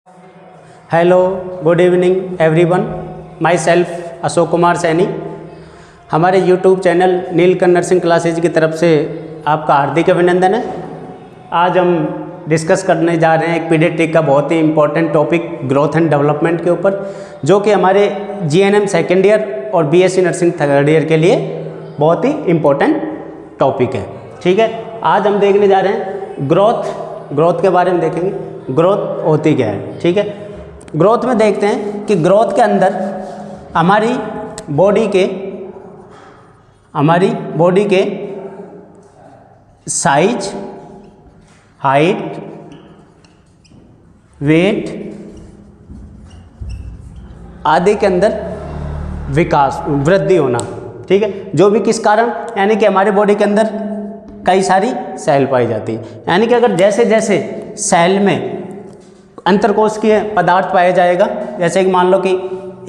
Hello, good evening everyone. Myself Ashok Kumar Saini. हमारे YouTube channel Neelkanth nursing classes की तरफ से आपका हार्दिक अभिनंदन है। आज हम डिस्कस करने जा रहे हैं एक पीडियाट्रिक का बहुत ही important topic growth and development के ऊपर, जो कि हमारे जीएनएम सेकेंड ईयर और बीएससी नर्सिंग थर्ड ईयर के लिए बहुत ही इम्पोर्टेंट टॉपिक है। ठीक है, आज हम देखने जा रहे हैं ग्रोथ के बारे में देखेंगे। ग्रोथ होती क्या है? ठीक है, ग्रोथ में देखते हैं कि ग्रोथ के अंदर हमारी बॉडी के साइज, हाइट, वेट आदि के अंदर विकास, वृद्धि होना। ठीक है, जो भी किस कारण, यानी कि हमारे बॉडी के अंदर कई सारी सेल पाई जाती है। यानी कि अगर जैसे जैसे सेल में अंतरकोशिकीय पदार्थ पाया जाएगा, जैसे कि मान लो कि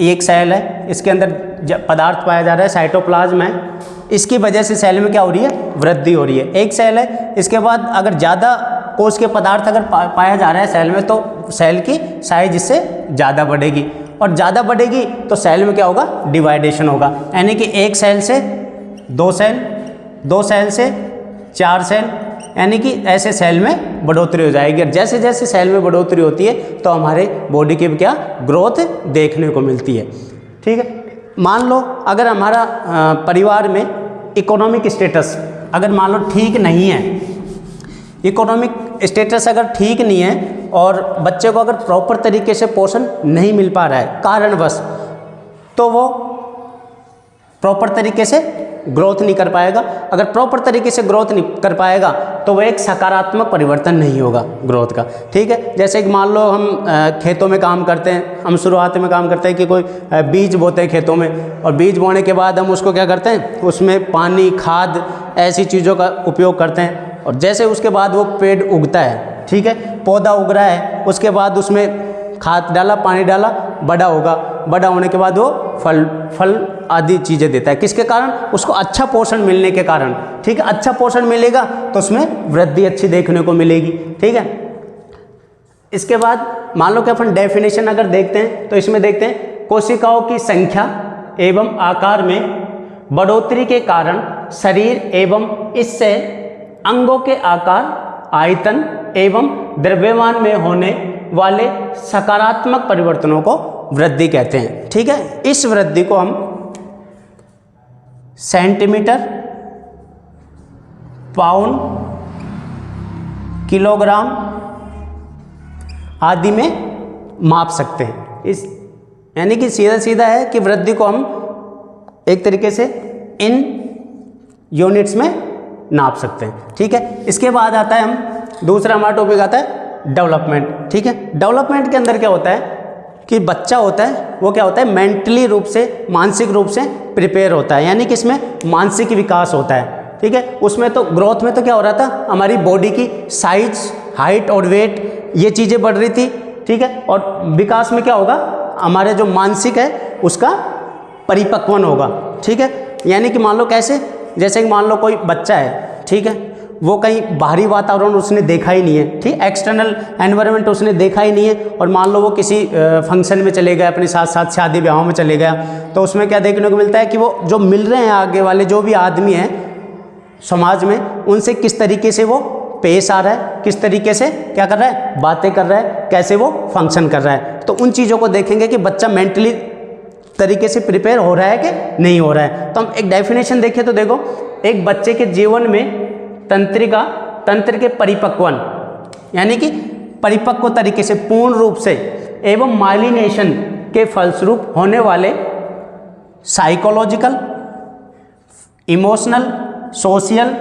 एक सेल है, इसके अंदर पदार्थ पाया जा रहा है, साइटोप्लाज्म है, इसकी वजह से सेल में क्या हो रही है? वृद्धि हो रही है। एक सेल है, इसके बाद अगर ज़्यादा कोश के पदार्थ अगर पाया जा रहा है सेल में, तो सेल की साइज इससे ज़्यादा बढ़ेगी, और ज़्यादा बढ़ेगी तो सेल में क्या होगा? डिवाइडेशन होगा। यानी कि एक सेल से दो सेल, दो सेल से चार सेल, यानी कि ऐसे सेल में बढ़ोतरी हो जाएगी। और जैसे जैसे सेल में बढ़ोतरी होती है तो हमारे बॉडी की क्या ग्रोथ देखने को मिलती है। ठीक है, मान लो अगर हमारा परिवार में इकोनॉमिक स्टेटस अगर मान लो ठीक नहीं है, इकोनॉमिक स्टेटस अगर ठीक नहीं है और बच्चे को अगर प्रॉपर तरीके से पोषण नहीं मिल पा रहा है कारणवश, तो वो प्रॉपर तरीके से ग्रोथ नहीं कर पाएगा। अगर प्रॉपर तरीके से ग्रोथ नहीं कर पाएगा तो वह एक सकारात्मक परिवर्तन नहीं होगा ग्रोथ का। ठीक है, जैसे कि मान लो हम खेतों में काम करते हैं, हम शुरुआत में काम करते हैं कि कोई बीज बोते हैं खेतों में, और बीज बोने के बाद हम उसको क्या करते हैं? उसमें पानी, खाद, ऐसी चीज़ों का उपयोग करते हैं, और जैसे उसके बाद वो पेड़ उगता है, ठीक है, पौधा उग रहा है, उसके बाद उसमें खाद डाला, पानी डाला, बड़ा होगा, बड़ा होने के बाद वो फल आदि चीज़ें देता है। किसके कारण? उसको अच्छा पोषण मिलने के कारण। ठीक है, अच्छा पोषण मिलेगा तो उसमें वृद्धि अच्छी देखने को मिलेगी। ठीक है, इसके बाद मान लो कि अपन डेफिनेशन अगर देखते हैं तो इसमें देखते हैं कोशिकाओं की संख्या एवं आकार में बढ़ोतरी के कारण शरीर एवं इससे अंगों के आकार, आयतन एवं द्रव्यमान में होने वाले सकारात्मक परिवर्तनों को वृद्धि कहते हैं। ठीक है, इस वृद्धि को हम सेंटीमीटर, पाउंड, किलोग्राम आदि में माप सकते हैं। इस यानी कि सीधा सीधा है कि वृद्धि को हम एक तरीके से इन यूनिट्स में नाप सकते हैं। ठीक है, इसके बाद आता है हम दूसरा हमारा टॉपिक आता है डेवलपमेंट। ठीक है, डेवलपमेंट के अंदर क्या होता है कि बच्चा होता है वो क्या होता है? मेंटली रूप से, मानसिक रूप से प्रिपेयर होता है, यानी कि इसमें मानसिक विकास होता है। ठीक है, उसमें तो ग्रोथ में तो क्या हो रहा था? हमारी बॉडी की साइज, हाइट और वेट ये चीज़ें बढ़ रही थी। ठीक है, और विकास में क्या होगा? हमारे जो मानसिक है उसका परिपक्वन होगा। ठीक है, यानी कि मान लो कैसे, जैसे कि मान लो कोई बच्चा है, ठीक है, वो कहीं बाहरी वातावरण उसने देखा ही नहीं है, ठीक, एक्सटर्नल एनवायरनमेंट उसने देखा ही नहीं है, और मान लो वो किसी फंक्शन में चले गए, अपने साथ साथ शादी ब्याहों में चले गया, तो उसमें क्या देखने को मिलता है कि वो जो मिल रहे हैं आगे वाले जो भी आदमी हैं समाज में, उनसे किस तरीके से वो पेश आ रहा है, किस तरीके से क्या कर रहा है? बातें कर रहा है, कैसे वो फंक्शन कर रहा है। तो उन चीज़ों को देखेंगे कि बच्चा मेंटली तरीके से प्रिपेयर हो रहा है कि नहीं हो रहा है। तो हम एक डेफिनेशन देखें तो देखो, एक बच्चे के जीवन में तंत्र के परिपक्वन, यानी कि परिपक्व तरीके से, पूर्ण रूप से एवं माइलिनेशन के फलस्वरूप होने वाले साइकोलॉजिकल, इमोशनल, सोशल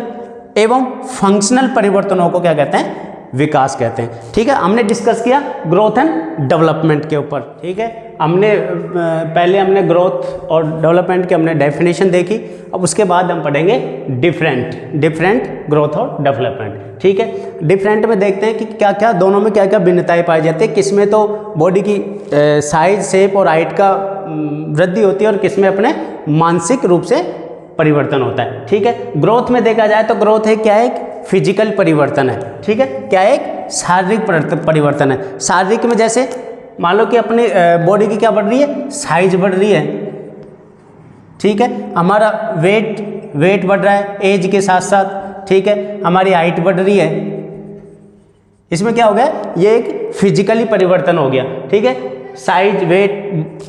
एवं फंक्शनल परिवर्तनों को क्या कहते हैं? विकास कहते हैं। ठीक है, हमने डिस्कस किया ग्रोथ एंड डेवलपमेंट के ऊपर। ठीक है, पहले हमने ग्रोथ और डेवलपमेंट की हमने डेफिनेशन देखी, अब उसके बाद हम पढ़ेंगे डिफरेंट ग्रोथ और डेवलपमेंट। ठीक है, डिफरेंट में देखते हैं कि क्या क्या दोनों में क्या क्या भिन्नताएं पाई जाती है, किसमें तो बॉडी की साइज, शेप और हाइट का वृद्धि होती है, और किसमें अपने मानसिक रूप से परिवर्तन होता है। ठीक है, ग्रोथ में देखा जाए तो ग्रोथ है क्या है? एक फिजिकल परिवर्तन है। ठीक है, क्या है? एक शारीरिक परिवर्तन है। शारीरिक में जैसे मान लो कि अपनी बॉडी की क्या बढ़ रही है, साइज बढ़ रही है, ठीक है, हमारा वेट बढ़ रहा है एज के साथ साथ, ठीक है, हमारी हाइट बढ़ रही है। इसमें क्या हो गया, ये एक फिजिकली परिवर्तन हो गया, ठीक है, साइज, वेट,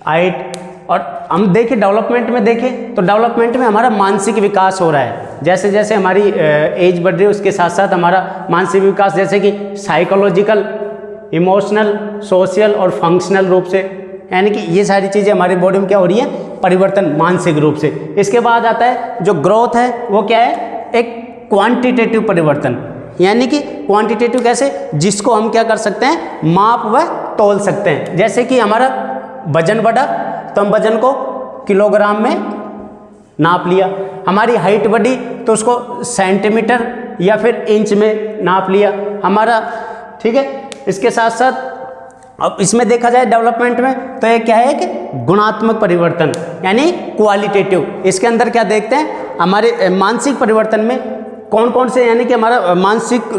हाइट। और हम देखें डेवलपमेंट में देखें तो डेवलपमेंट में हमारा मानसिक विकास हो रहा है, जैसे जैसे हमारी एज बढ़ रही है उसके साथ साथ हमारा मानसिक विकास, जैसे कि साइकोलॉजिकल, इमोशनल, सोशल और फंक्शनल रूप से, यानी कि ये सारी चीज़ें हमारी बॉडी में क्या हो रही है, परिवर्तन मानसिक रूप से। इसके बाद आता है जो ग्रोथ है वो क्या है, एक क्वांटिटेटिव परिवर्तन, यानी कि क्वांटिटेटिव कैसे, जिसको हम क्या कर सकते हैं, माप व तोल सकते हैं। जैसे कि हमारा वजन बढ़ा तो हम वजन को किलोग्राम में नाप लिया, हमारी हाइट बढ़ी तो उसको सेंटीमीटर या फिर इंच में नाप लिया हमारा, ठीक है। इसके साथ साथ अब इसमें देखा जाए डेवलपमेंट में तो ये क्या है कि गुणात्मक परिवर्तन, यानी क्वालिटेटिव। इसके अंदर क्या देखते हैं, हमारे मानसिक परिवर्तन में कौन कौन से, यानी कि हमारा मानसिक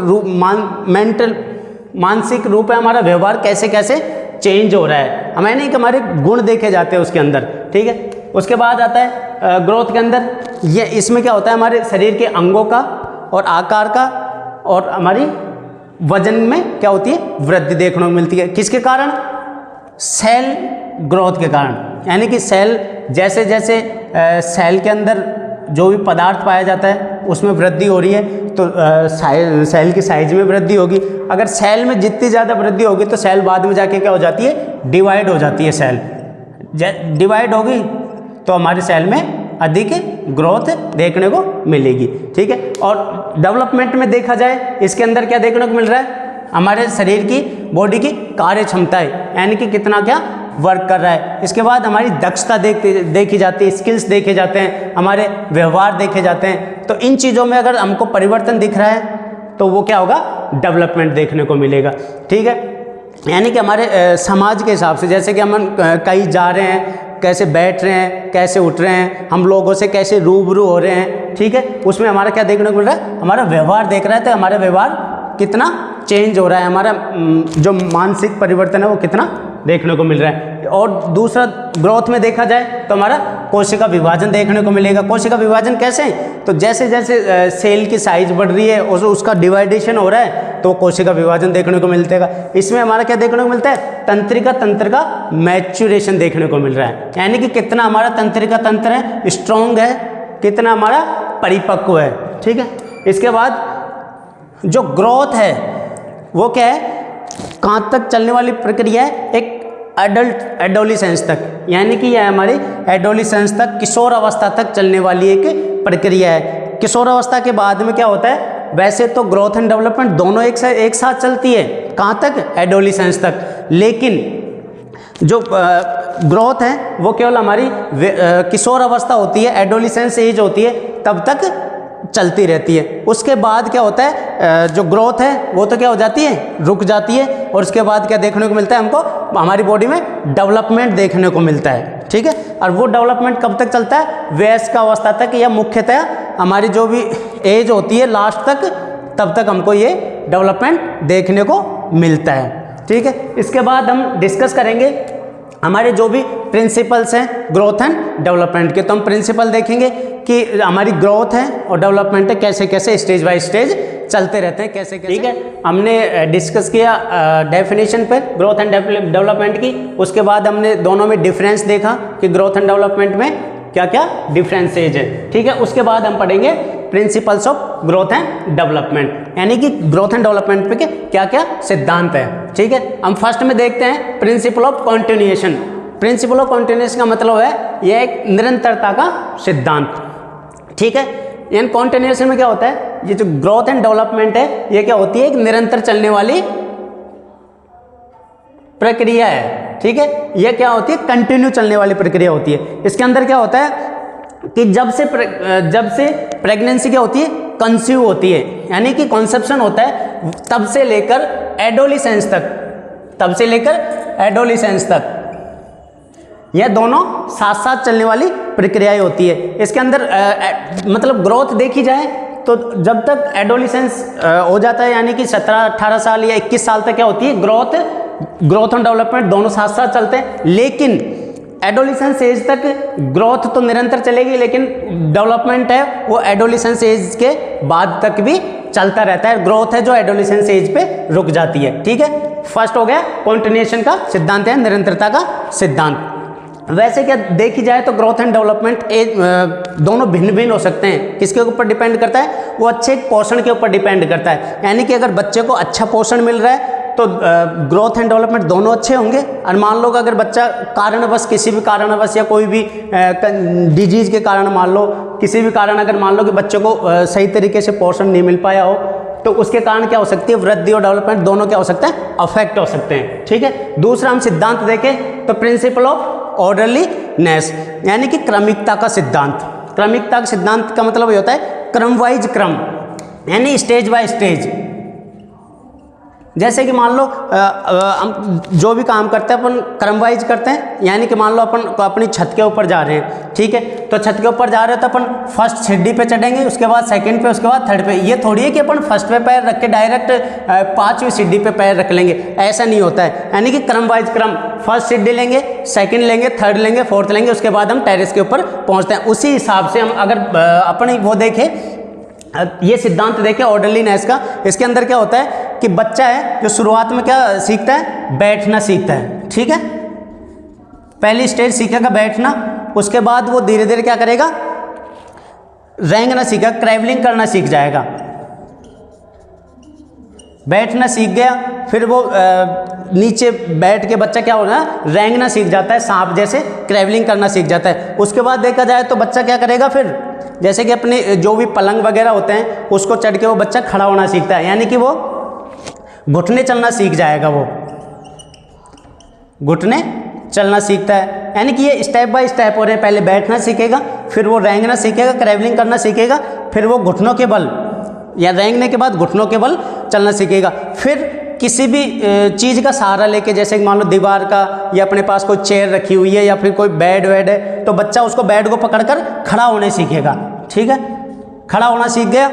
रूप है, हमारा व्यवहार कैसे कैसे चेंज हो रहा है, हमें नहीं कि हमारे गुण देखे जाते हैं उसके अंदर, ठीक है। उसके बाद आता है ग्रोथ के अंदर, ये इसमें क्या होता है, हमारे शरीर के अंगों का और आकार का और हमारी वजन में क्या होती है, वृद्धि देखने को मिलती है। किसके कारण, सेल ग्रोथ के कारण, यानी कि सेल जैसे जैसे सेल के अंदर जो भी पदार्थ पाया जाता है उसमें वृद्धि हो रही है तो सेल की साइज में वृद्धि होगी। अगर सेल में जितनी ज़्यादा वृद्धि होगी तो सेल बाद में जाके क्या हो जाती है, डिवाइड हो जाती है। सेल डिवाइड होगी तो हमारे सेल में अधिक ग्रोथ देखने को मिलेगी, ठीक है। और डेवलपमेंट में देखा जाए इसके अंदर क्या देखने को मिल रहा है, हमारे शरीर की, बॉडी की कार्य क्षमताएं, यानी कि कितना क्या वर्क कर रहा है। इसके बाद हमारी दक्षता देखी जाती है, स्किल्स देखे जाते हैं, हमारे व्यवहार देखे जाते हैं। तो इन चीज़ों में अगर हमको परिवर्तन दिख रहा है तो वो क्या होगा, डेवलपमेंट देखने को मिलेगा, ठीक है। यानी कि हमारे समाज के हिसाब से, जैसे कि हम कहीं जा रहे हैं, कैसे बैठ रहे हैं, कैसे उठ रहे हैं, हम लोगों से कैसे रूबरू हो रहे हैं, ठीक है, उसमें हमारा क्या देखने को मिल रहा है, हमारा व्यवहार देख रहा है, तो हमारा व्यवहार कितना चेंज हो रहा है, हमारा जो मानसिक परिवर्तन है वो कितना देखने को मिल रहा है। और दूसरा ग्रोथ में देखा जाए तो हमारा कोशिका विभाजन देखने को मिलेगा। कोशिका विभाजन कैसे, तो जैसे जैसे सेल की साइज बढ़ रही है और उसका डिवाइडेशन हो रहा है तो कोशिका विभाजन देखने को मिलता है। इसमें हमारा क्या देखने को मिलता है, तंत्रिका तंत्र का मैच्योरेशन देखने को मिल रहा है, यानी कि कितना हमारा तंत्रिका तंत्र है, स्ट्रॉन्ग है, कितना हमारा परिपक्व है, ठीक है। इसके बाद जो ग्रोथ है वो क्या है, कहाँ तक चलने वाली प्रक्रिया है, एक एडोलिसेंस तक, यानी कि यह हमारी एडोलिसेंस तक, किशोर अवस्था तक चलने वाली एक प्रक्रिया है। किशोर अवस्था के बाद में क्या होता है, वैसे तो ग्रोथ एंड डेवलपमेंट दोनों एक साथ चलती है, कहाँ तक, एडोलिसेंस तक, लेकिन जो ग्रोथ है वो केवल हमारी किशोर अवस्था होती है, एडोलिसेंस एज होती है, तब तक चलती रहती है। उसके बाद क्या होता है, जो ग्रोथ है वो तो क्या हो जाती है, रुक जाती है। और उसके बाद क्या देखने को मिलता है हमको, हमारी बॉडी में डेवलपमेंट देखने को मिलता है, ठीक है। और वो डेवलपमेंट कब तक चलता है, वयस्क अवस्था तक, या मुख्यतः हमारी जो भी एज होती है लास्ट तक, तब तक हमको ये डेवलपमेंट देखने को मिलता है, ठीक है। इसके बाद हम डिस्कस करेंगे हमारे जो भी प्रिंसिपल्स हैं ग्रोथ एंड डेवलपमेंट के। तो हम प्रिंसिपल देखेंगे कि हमारी ग्रोथ है और डेवलपमेंट है कैसे कैसे स्टेज बाय स्टेज चलते रहते हैं, कैसे कैसे, ठीक है। हमने डिस्कस किया डेफिनेशन पे ग्रोथ एंड डेवलपमेंट की। उसके बाद हमने दोनों में डिफरेंस देखा कि ग्रोथ एंड डेवलपमेंट में क्या क्या डिफरेंसेज है, ठीक है। उसके बाद हम पढ़ेंगे principles of growth and development, यानी कि ग्रोथ एंड डेवलपमेंट पे क्या क्या सिद्धांत है, ठीक है। हम फर्स्ट में देखते हैं principle of continuation. Principle of continuation का मतलब है यह एक निरंतरता का सिद्धांत, ठीक है। यानी कॉन्टिन्यूएशन में क्या होता है, ये जो ग्रोथ एंड डेवलपमेंट है ये क्या होती है, एक निरंतर चलने वाली प्रक्रिया है, ठीक है। ये क्या होती है, कंटिन्यू चलने वाली प्रक्रिया होती है। इसके अंदर क्या होता है कि जब से प्रेगनेंसी क्या होती है, कंसीव होती है, यानी कि कॉन्सेप्शन होता है, तब से लेकर एडोलिसेंस तक, यह दोनों साथ साथ चलने वाली प्रक्रियाएं होती है। इसके अंदर मतलब ग्रोथ देखी जाए तो जब तक एडोलिसेंस हो जाता है, यानी कि 17-18 साल या 21 साल तक क्या होती है, ग्रोथ ग्रोथ एंड डेवलपमेंट दोनों साथ साथ चलते हैं, लेकिन एडोलिसेंस एज तक ग्रोथ तो निरंतर चलेगी, लेकिन डेवलपमेंट है वो एडोलिसेंस एज के बाद तक भी चलता रहता है। ग्रोथ है जो एडोलिसेंस एज पे रुक जाती है। ठीक है, फर्स्ट हो गया कंटिन्यूएशन का सिद्धांत है निरंतरता का सिद्धांत। वैसे क्या देखी जाए तो ग्रोथ एंड डेवलपमेंट दोनों भिन्न भिन्न हो सकते हैं। किसके ऊपर डिपेंड करता है? वो अच्छे पोषण के ऊपर डिपेंड करता है। यानी कि अगर बच्चे को अच्छा पोषण मिल रहा है तो ग्रोथ एंड डेवलपमेंट दोनों अच्छे होंगे। और मान लो अगर बच्चा कारणवश, किसी भी कारणवश या कोई भी डिजीज के कारण, मान लो किसी भी कारण अगर मान लो कि बच्चे को सही तरीके से पोषण नहीं मिल पाया हो, तो उसके कारण क्या हो सकती है? वृद्धि और डेवलपमेंट दोनों क्या हो सकते हैं? अफेक्ट हो सकते हैं। ठीक है, दूसरा हम सिद्धांत देखें तो प्रिंसिपल ऑफ ऑर्डरलीनेस, यानी कि क्रमिकता का सिद्धांत। क्रमिकता का सिद्धांत का मतलब ये होता है क्रम वाइज क्रम, यानी स्टेज बाय स्टेज। जैसे कि मान लो हम जो भी काम करते हैं अपन क्रम वाइज करते हैं। यानी कि मान लो अपन अपनी छत के ऊपर जा रहे हैं, ठीक है, तो छत के ऊपर जा रहे हैं तो अपन फर्स्ट सीढ़ी पे चढ़ेंगे, उसके बाद सेकंड पे, उसके बाद थर्ड पे। ये थोड़ी है कि अपन फर्स्ट पे पैर रख के डायरेक्ट 5वीं सीढ़ी पे पैर रख लेंगे, ऐसा नहीं होता है। यानी कि क्रम वाइज क्रम, फर्स्ट सीढ़ी लेंगे, सेकंड लेंगे, थर्ड लेंगे, फोर्थ लेंगे, उसके बाद हम टेरेस के ऊपर पहुँचते हैं। उसी हिसाब से हम अगर अपनी वो देखें, ये सिद्धांत देखें ऑर्डरलीनेस का, इसके अंदर क्या होता है कि बच्चा है जो शुरुआत में क्या सीखता है? बैठना सीखता है। ठीक है, पहली स्टेज सीखेगा बैठना, उसके बाद वो धीरे धीरे क्या करेगा? रेंगना सीखेगा, ट्रैवलिंग करना सीख जाएगा। बैठना सीख गया, फिर वो नीचे बैठ के बच्चा क्या होगा? रेंगना सीख जाता है, सांप जैसे ट्रैवलिंग करना सीख जाता है। उसके बाद देखा जाए तो बच्चा क्या करेगा फिर? जैसे कि अपने जो भी पलंग वगैरह होते हैं उसको चढ़ के वो बच्चा खड़ा होना सीखता है, यानी कि वो घुटने चलना सीख जाएगा, वो घुटने चलना सीखता है। यानी कि ये स्टेप बाय स्टेप हो रहे हैं। पहले बैठना सीखेगा, फिर वो रेंगना सीखेगा, ट्रैवलिंग करना सीखेगा, फिर वो घुटनों के बल या रेंगने के बाद घुटनों के बल चलना सीखेगा। फिर किसी भी चीज़ का सहारा लेके, जैसे मान लो दीवार का, या अपने पास कोई चेयर रखी हुई है, या फिर कोई बेड वेड है, तो बच्चा उसको बेड को पकड़कर खड़ा होने सीखेगा। ठीक है, खड़ा होना सीख गया।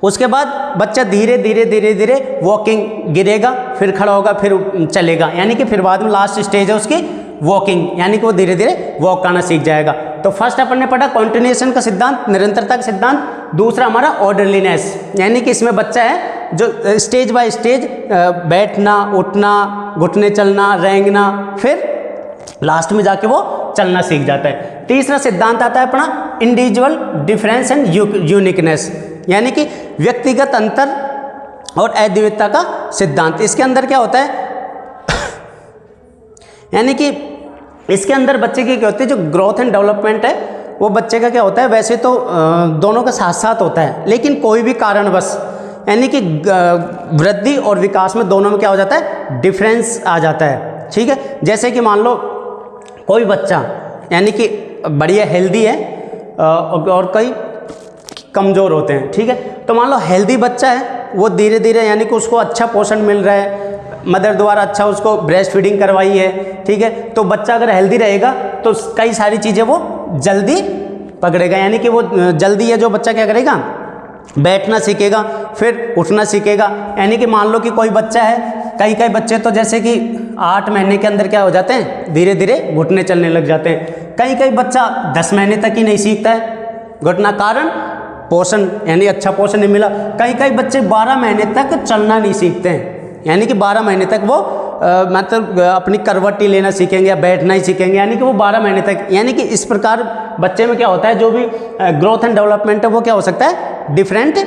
उसके बाद बच्चा धीरे धीरे धीरे धीरे वॉकिंग, गिरेगा, फिर खड़ा होगा, फिर चलेगा। यानी कि फिर बाद में लास्ट स्टेज है उसकी वॉकिंग, यानी कि वो धीरे धीरे वॉक करना सीख जाएगा। तो फर्स्ट अपन ने पढ़ा कॉन्टिन्यूएशन का सिद्धांत, निरंतरता का सिद्धांत। दूसरा हमारा ऑर्डरलीनेस, यानी कि इसमें बच्चा है जो स्टेज बाय स्टेज बैठना, उठना, घुटने चलना, रेंगना, फिर लास्ट में जाके वो चलना सीख जाता है। तीसरा सिद्धांत आता है अपना इंडिविजुअल डिफरेंस एंड यूनिकनेस, यानी कि व्यक्तिगत अंतर और अद्वितीयता का सिद्धांत। इसके अंदर क्या होता है यानी कि इसके अंदर बच्चे की क्या होती है? जो ग्रोथ एंड डेवलपमेंट है वो बच्चे का क्या होता है? वैसे तो दोनों का साथ साथ होता है, लेकिन कोई भी कारणवश, यानी कि वृद्धि और विकास में दोनों में क्या हो जाता है? डिफरेंस आ जाता है। ठीक है, जैसे कि मान लो कोई बच्चा यानी कि बढ़िया हेल्दी है और कई कमज़ोर होते हैं। ठीक है, तो मान लो हेल्दी बच्चा है, वो धीरे धीरे यानी कि उसको अच्छा पोषण मिल रहा है, मदर द्वारा अच्छा उसको ब्रेस्ट फीडिंग करवाई है। ठीक है, तो बच्चा अगर हेल्दी रहेगा तो कई सारी चीज़ें वो जल्दी पकड़ेगा, यानी कि वो जल्दी है जो बच्चा क्या करेगा? बैठना सीखेगा, फिर उठना सीखेगा। यानी कि मान लो कि कोई बच्चा है, कई बच्चे तो जैसे कि 8 महीने के अंदर क्या हो जाते हैं? धीरे धीरे घुटने चलने लग जाते हैं। कई बच्चा 10 महीने तक ही नहीं सीखता है घुटना, कारण पोषण, यानी अच्छा पोषण नहीं मिला। कई बच्चे 12 महीने तक चलना नहीं सीखते हैं, यानी कि 12 महीने तक वो मतलब अपनी करवटी लेना सीखेंगे या बैठना ही सीखेंगे, यानी कि वो 12 महीने तक। यानी कि इस प्रकार बच्चे में क्या होता है? जो भी ग्रोथ एंड डेवलपमेंट है वो क्या हो सकता है? डिफरेंट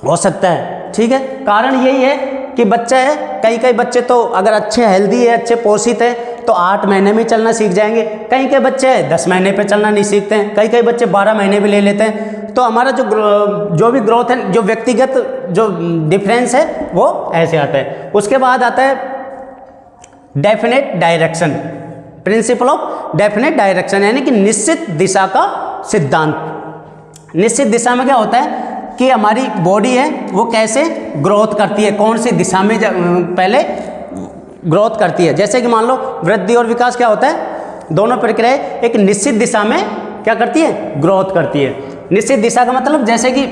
हो सकता है। ठीक है, कारण यही है कि बच्चा है, कई बच्चे तो अगर अच्छे हेल्दी है, अच्छे पोषित है, तो 8 महीने में चलना सीख जाएंगे। कई बच्चे 10 महीने पे चलना नहीं सीखते हैं, कई बच्चे 12 महीने भी ले लेते हैं। तो हमारा जो भी ग्रोथ है, जो व्यक्तिगत जो डिफरेंस है वो ऐसे आता है। उसके बाद आता है definite direction, principle of definite direction, यानी कि निश्चित दिशा का सिद्धांत। निश्चित दिशा में क्या होता है कि हमारी बॉडी है वो कैसे ग्रोथ करती है, कौन सी दिशा में पहले ग्रोथ करती है। जैसे कि मान लो वृद्धि और विकास क्या होता है? दोनों प्रक्रियाएं एक निश्चित दिशा में क्या करती है? ग्रोथ करती है। निश्चित दिशा का मतलब जैसे कि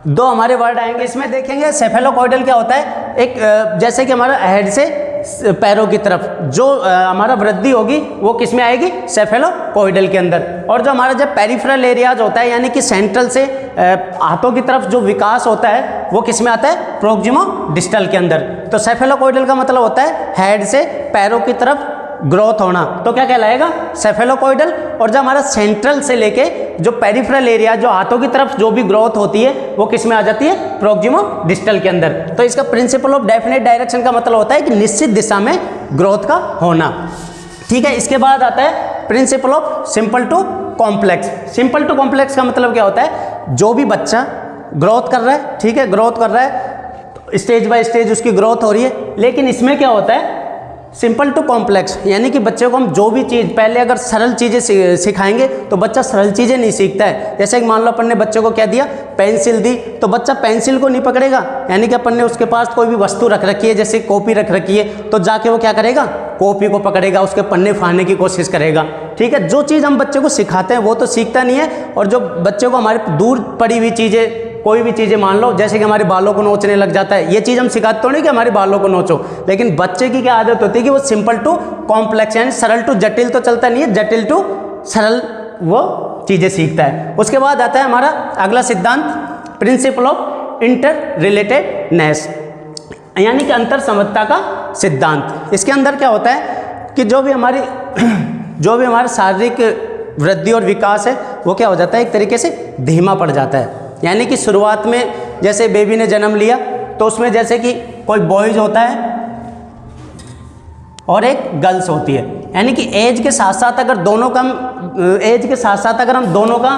दो हमारे वर्ड आएंगे इसमें, देखेंगे सेफेलोकॉइडल क्या होता है, एक जैसे कि हमारा हेड से पैरों की तरफ जो हमारा वृद्धि होगी वो किस में आएगी, सेफेलोकॉइडल के अंदर। और जो हमारा जब पेरिफेरल एरियाज होता है यानी कि सेंट्रल से हाथों की तरफ जो विकास होता है वो किस में आता है, प्रोक्सिमो डिस्टल के अंदर। तो सेफेलोकॉइडल का मतलब होता है हेड से पैरों की तरफ ग्रोथ होना, तो क्या कहलाएगा, सेफेलोकॉइडल। और जो हमारा सेंट्रल से लेके जो पेरिफेरल एरिया जो हाथों की तरफ जो भी ग्रोथ होती है वो किस में आ जाती है, प्रोक्सिमो डिस्टल के अंदर। तो इसका प्रिंसिपल ऑफ डेफिनेट डायरेक्शन का मतलब होता है कि निश्चित दिशा में ग्रोथ का होना। ठीक है, इसके बाद आता है principle of simple to complex. Simple to complex का मतलब क्या होता है, जो भी बच्चा ग्रोथ कर रहा है, ठीक है, ग्रोथ कर रहा है, स्टेज बाय स्टेज उसकी ग्रोथ हो रही है, लेकिन इसमें क्या होता है, सिंपल टू कॉम्प्लेक्स, यानी कि बच्चे को हम जो भी चीज़ पहले अगर सरल चीज़ें सिखाएंगे तो बच्चा सरल चीज़ें नहीं सीखता है। जैसे कि मान लो अपन ने बच्चे को क्या दिया, पेंसिल दी, तो बच्चा पेंसिल को नहीं पकड़ेगा, यानी कि अपन ने उसके पास कोई भी वस्तु रख रखी है, जैसे कॉपी रख रखी है, तो जाके वो क्या करेगा, कॉपी को पकड़ेगा, उसके पन्ने फाड़ने की कोशिश करेगा। ठीक है, जो चीज़ हम बच्चे को सिखाते हैं वो तो सीखता नहीं है, और जो बच्चे को हमारे दूर पड़ी हुई चीज़ें, कोई भी चीज़ें मान लो जैसे कि हमारे बालों को नोचने लग जाता है, ये चीज़ हम सिखाते तो नहीं कि हमारे बालों को नोचो, लेकिन बच्चे की क्या आदत होती है कि वो सिंपल टू कॉम्प्लेक्स यानी सरल टू जटिल तो चलता नहीं है, जटिल टू सरल वो चीज़ें सीखता है। उसके बाद आता है हमारा अगला सिद्धांत, प्रिंसिपल ऑफ इंटर रिलेटेडनेस, यानी कि अंतर संबद्धता का सिद्धांत। इसके अंदर क्या होता है कि जो भी हमारा शारीरिक वृद्धि और विकास है वो क्या हो जाता है, एक तरीके से धीमा पड़ जाता है। यानी कि शुरुआत में जैसे बेबी ने जन्म लिया तो उसमें जैसे कि कोई बॉयज होता है और एक गर्ल्स होती है, यानी कि एज के साथ साथ अगर दोनों का हम दोनों का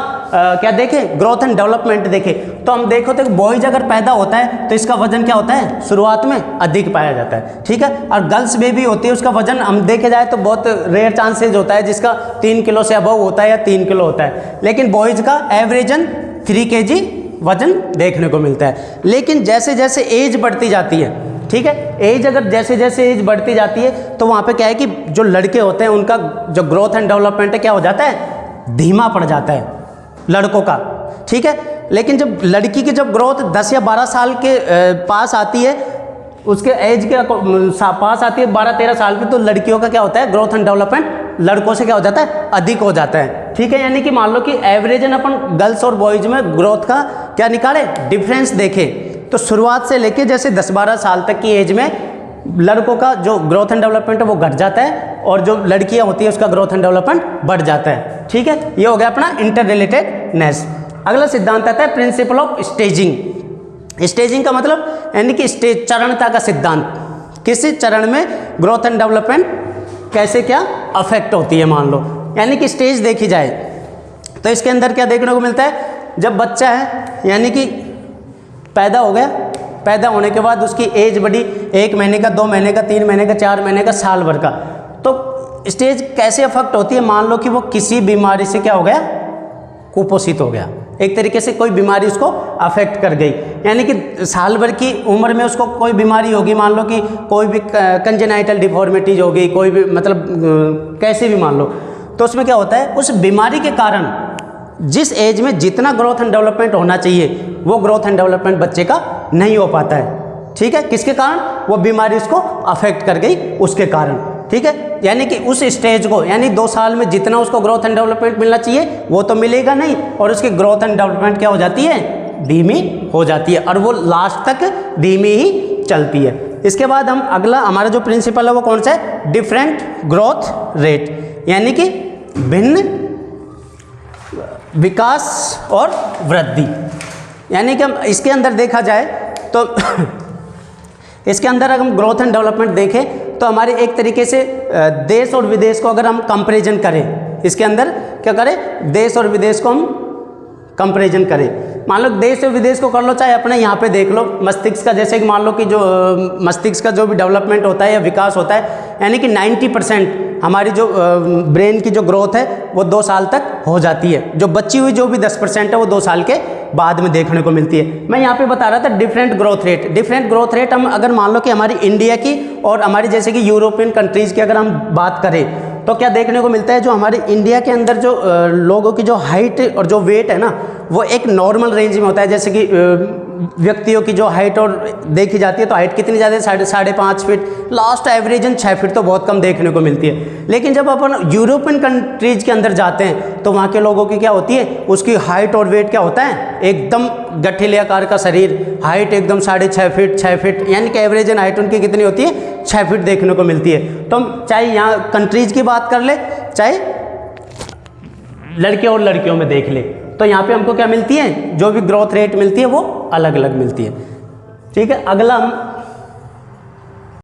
क्या देखें, ग्रोथ एंड डेवलपमेंट देखें, तो हम देखो तो बॉयज अगर पैदा होता है तो इसका वजन क्या होता है, शुरुआत में अधिक पाया जाता है। ठीक है, और गर्ल्स बेबी होती है उसका वजन हम देखे जाए तो बहुत रेयर चांसेज होता है जिसका 3 किलो से अबव होता है या 3 किलो होता है, लेकिन बॉयज का एवरेजन 3 kg वजन देखने को मिलता है। लेकिन जैसे जैसे एज बढ़ती जाती है, ठीक है, एज अगर जैसे जैसे एज बढ़ती जाती है तो वहाँ पे क्या है कि जो लड़के होते हैं उनका जो ग्रोथ एंड डेवलपमेंट है क्या हो जाता है, धीमा पड़ जाता है लड़कों का। ठीक है, लेकिन जब लड़की की जब ग्रोथ 10 या 12 साल के पास आती है, उसके एज के पास आती है 12-13 साल की, तो लड़कियों का क्या होता है, ग्रोथ एंड डेवलपमेंट लड़कों से क्या हो जाता है, अधिक हो जाता है। ठीक है, यानी कि मान लो कि एवरेजन अपन गर्ल्स और बॉयज में ग्रोथ का क्या निकाले, डिफरेंस देखे, तो शुरुआत से लेके जैसे 10-12 साल तक की एज में लड़कों का जो ग्रोथ एंड डेवलपमेंट है वो घट जाता है, और जो लड़कियां होती है उसका ग्रोथ एंड डेवलपमेंट बढ़ जाता है। ठीक है, ये हो गया अपना इंटर रिलेटेडनेस। अगला सिद्धांत आता है प्रिंसिपल ऑफ स्टेजिंग। स्टेजिंग का मतलब यानी कि स्टेज, चरणता का सिद्धांत, किसी चरण में ग्रोथ एंड डेवलपमेंट कैसे क्या अफेक्ट होती है, मान लो, यानी कि स्टेज देखी जाए तो इसके अंदर क्या देखने को मिलता है, जब बच्चा है यानी कि पैदा हो गया, पैदा होने के बाद उसकी एज बढ़ी 1 महीने का, 2 महीने का, 3 महीने का, 4 महीने का, साल भर का, तो स्टेज कैसे अफेक्ट होती है, मान लो कि वो किसी बीमारी से क्या हो गया, कुपोषित हो गया, एक तरीके से कोई बीमारी उसको अफेक्ट कर गई, यानी कि साल भर की उम्र में उसको कोई बीमारी होगी, मान लो कि कोई भी कंजेनाइटल डिफॉर्मिटीज होगी, कोई भी मतलब कैसे भी मान लो, तो उसमें क्या होता है, उस बीमारी के कारण जिस एज में जितना ग्रोथ एंड डेवलपमेंट होना चाहिए वो ग्रोथ एंड डेवलपमेंट बच्चे का नहीं हो पाता है। ठीक है, किसके कारण, वो बीमारी उसको अफेक्ट कर गई उसके कारण। ठीक है, यानी कि उस स्टेज को, यानी 2 साल में जितना उसको ग्रोथ एंड डेवलपमेंट मिलना चाहिए वो तो मिलेगा नहीं, और उसकी ग्रोथ एंड डेवलपमेंट क्या हो जाती है, धीमी हो जाती है, और वो लास्ट तक धीमी ही चलती है। इसके बाद हम अगला हमारा जो प्रिंसिपल है वो कौन सा है, डिफरेंट ग्रोथ रेट, यानी कि भिन्न विकास और वृद्धि, यानी कि हम इसके अंदर देखा जाए तो इसके अंदर अगर हम ग्रोथ एंड डेवलपमेंट देखें तो हमारे एक तरीके से देश और विदेश को अगर हम कंपैरिजन करें, इसके अंदर क्या करें, देश और विदेश को हम कंपैरिजन करें, मान लो देश और विदेश को कर लो, चाहे अपने यहाँ पे देख लो मस्तिष्क का, जैसे कि मान लो कि जो मस्तिष्क का जो भी डेवलपमेंट होता है या विकास होता है, यानी कि 90% हमारी जो ब्रेन की जो ग्रोथ है वो 2 साल तक हो जाती है, जो बची हुई जो भी 10% है वो 2 साल के बाद में देखने को मिलती है। मैं यहाँ पे बता रहा था different growth rate. Different growth rate हम अगर मान लो कि हमारी इंडिया की और हमारी जैसे कि यूरोपियन कंट्रीज़ की अगर हम बात करें तो क्या देखने को मिलता है, जो हमारे इंडिया के अंदर जो लोगों की जो हाइट और जो वेट है ना वो एक नॉर्मल रेंज में होता है, जैसे कि व्यक्तियों की जो हाइट और देखी जाती है, तो हाइट कितनी ज़्यादा है, 5.5 फीट, लास्ट एवरेजन 6 फीट तो बहुत कम देखने को मिलती है। लेकिन जब अपन यूरोपियन कंट्रीज़ के अंदर जाते हैं तो वहाँ के लोगों की क्या होती है, उसकी हाइट और वेट क्या होता है, एकदम गठीले आकार का शरीर, हाइट एकदम 6.5 फीट 6 फीट, यानी कि एवरेजन हाइट उनकी कितनी होती है, 6 फीट देखने को मिलती है। तो हम चाहे यहाँ कंट्रीज़ की बात कर ले, चाहे लड़के और लड़कियों में देख ले, तो यहाँ पे हमको क्या मिलती है, जो भी ग्रोथ रेट मिलती है वो अलग अलग मिलती है। ठीक है, अगला हम